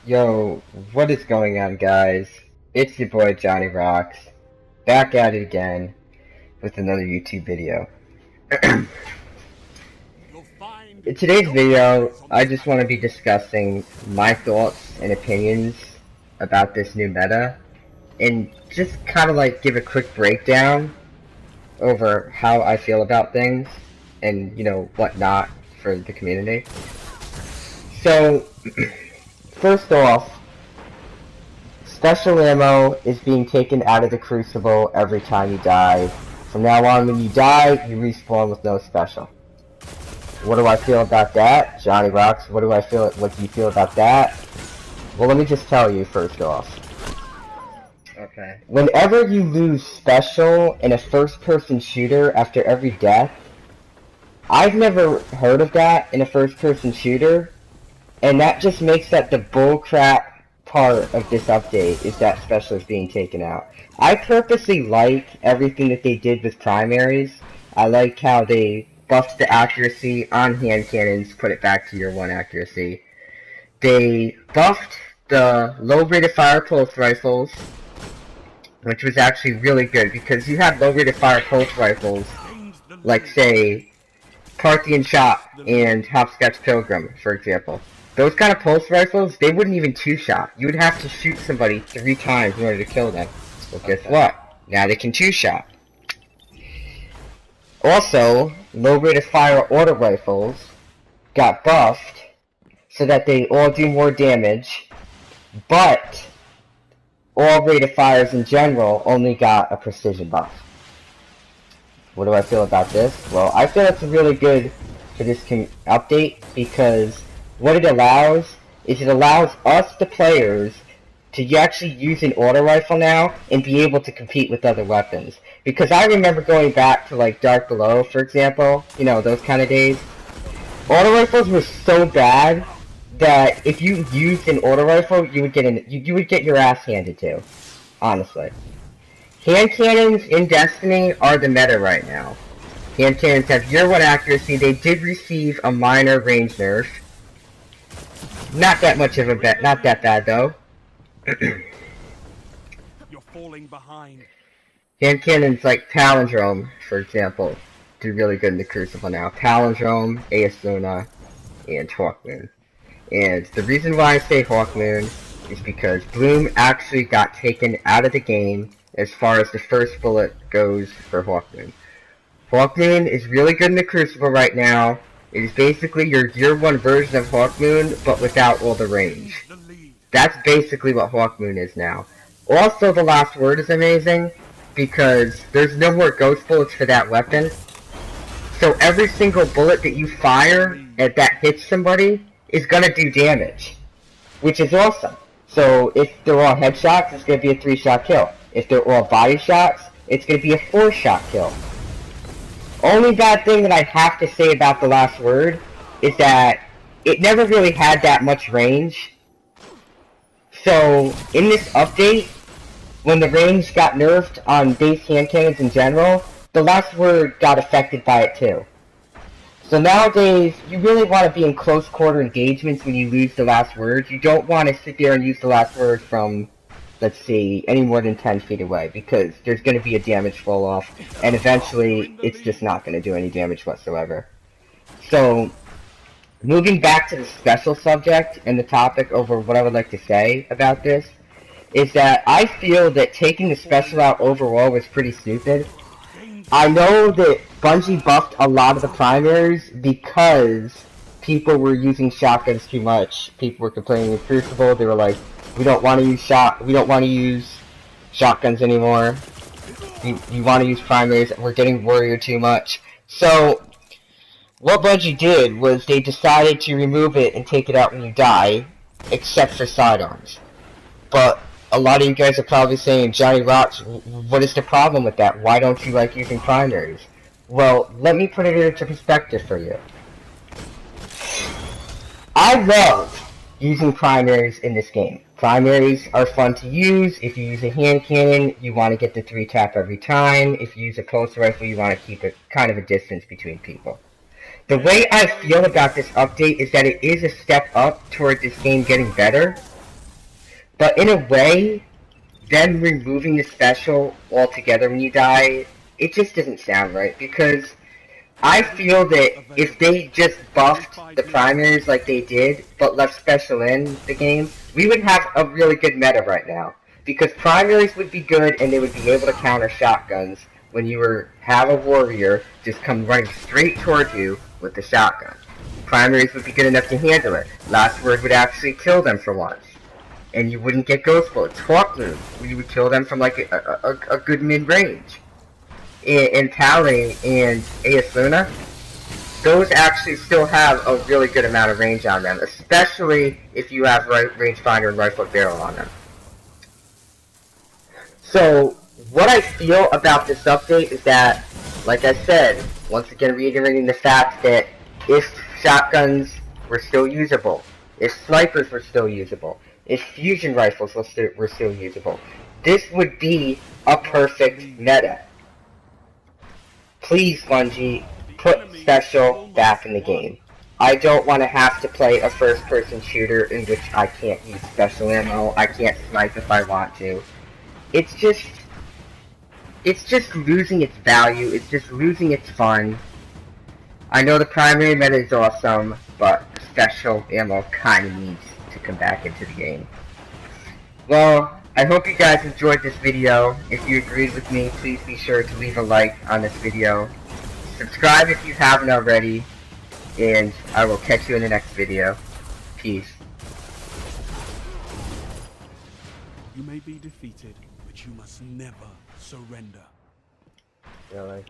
Yo, what is going on, guys? It's your boy Johnny Rocks, back at it again with another YouTube video. In today's video, I just want to be discussing my thoughts and opinions about this new meta, and just kind of like give a quick breakdown over how I feel about things, and whatnot for the community. So, first off, special ammo is being taken out of the Crucible every time you die. From now on, when you die, you respawn with no special. What do I feel about that? Johnny Rocks, what do you feel about that? Well, let me just tell you first off. Okay. Whenever you lose special in a first-person shooter after every death, I've never heard of that in a first-person shooter, and that just makes that the bullcrap part of this update is that special is being taken out. I purposely like everything that they did with primaries. I like how they buffed the accuracy on hand cannons, put it back to your 1 accuracy. They buffed the low rate of fire pulse rifles, which was actually really good because you had low rate of fire pulse rifles, like say Parthian Shot and Hopscotch Pilgrim, for example. Those kind of pulse rifles, they wouldn't even 2-shot. You would have to shoot somebody 3 times in order to kill them. Well, guess what? Now they can 2-shot. Also, low rate of fire auto rifles got buffed so that they all do more damage, but all rate of fires in general only got a precision buff. What do I feel about this? Well, I feel it's really good for this update because what it allows is it allows us, the players, to actually use an auto rifle now and be able to compete with other weapons. Because I remember going back to like Dark Below, for example, those kind of days. Auto rifles were so bad that if you used an auto rifle, you would get your ass handed to. Honestly, hand cannons in Destiny are the meta right now. Hand cannons have year 1 accuracy. They did receive a minor range nerf. Not that much of a bet. Not that bad though. You're falling behind. Hand cannons like Palindrome, for example, do really good in the Crucible now. Palindrome, Aesuna, and Hawkmoon. And the reason why I say Hawkmoon is because Bloom actually got taken out of the game as far as the first bullet goes for Hawkmoon. Hawkmoon is really good in the Crucible right now. It is basically your year 1 version of Hawkmoon, but without all the range. That's basically what Hawkmoon is now. Also, the last word is amazing, because there's no more ghost bullets for that weapon. So every single bullet that you fire that hits somebody is gonna do damage, which is awesome. So if they're all headshots, it's gonna be a 3-shot kill. If they're all body shots, it's gonna be a 4-shot kill. Only bad thing that I have to say about the last word is that it never really had that much range. So in this update, when the range got nerfed on base hand cannons in general, the last word got affected by it too. So nowadays, you really want to be in close quarter engagements when you lose the last word. You don't want to sit there and use the last word from, let's see, any more than 10 feet away, because there's going to be a damage fall off, and eventually it's just not going to do any damage whatsoever. So, moving back to the special subject and the topic over what I would like to say about this, is that I feel that taking the special out overall was pretty stupid. I know that Bungie buffed a lot of the primaries because people were using shotguns too much. People were complaining in Crucible. They were like, we don't want to use shotguns anymore. We want to use primaries. We're getting warrior too much. So what Bungie did was they decided to remove it and take it out when you die, except for sidearms. But a lot of you guys are probably saying, Johnny Rocks, what is the problem with that? Why don't you like using primaries? Well, let me put it into perspective for you. I love using primaries in this game. Primaries are fun to use. If you use a hand cannon, you want to get the 3-tap every time. If you use a pulse rifle, you want to keep kind of a distance between people. The way I feel about this update is that it is a step up toward this game getting better, but in a way, them removing the special altogether when you die, it just doesn't sound right, because I feel that if they just buffed the primaries like they did, but left special in the game, we would have a really good meta right now. Because primaries would be good and they would be able to counter shotguns when you have a warrior just come running straight towards you with the shotgun. Primaries would be good enough to handle it. Last word would actually kill them for once. And you wouldn't get ghost bullets. Hawk moon, you would kill them from like a good mid-range. And Tally and Aesuna, those actually still have a really good amount of range on them, especially if you have rangefinder and rifle barrel on them. So, what I feel about this update is that, like I said, once again reiterating the fact that if shotguns were still usable, if snipers were still usable, if fusion rifles were still usable, this would be a perfect meta. Please, Bungie, put special back in the game. I don't want to have to play a first-person shooter in which I can't use special ammo, I can't snipe if I want to. It's just losing its value, it's just losing its fun. I know the primary meta is awesome, but special ammo kinda needs to come back into the game. Well, I hope you guys enjoyed this video. If you agreed with me, please be sure to leave a like on this video. Subscribe if you haven't already, and I will catch you in the next video. Peace. You may be defeated, but you must never surrender. Really?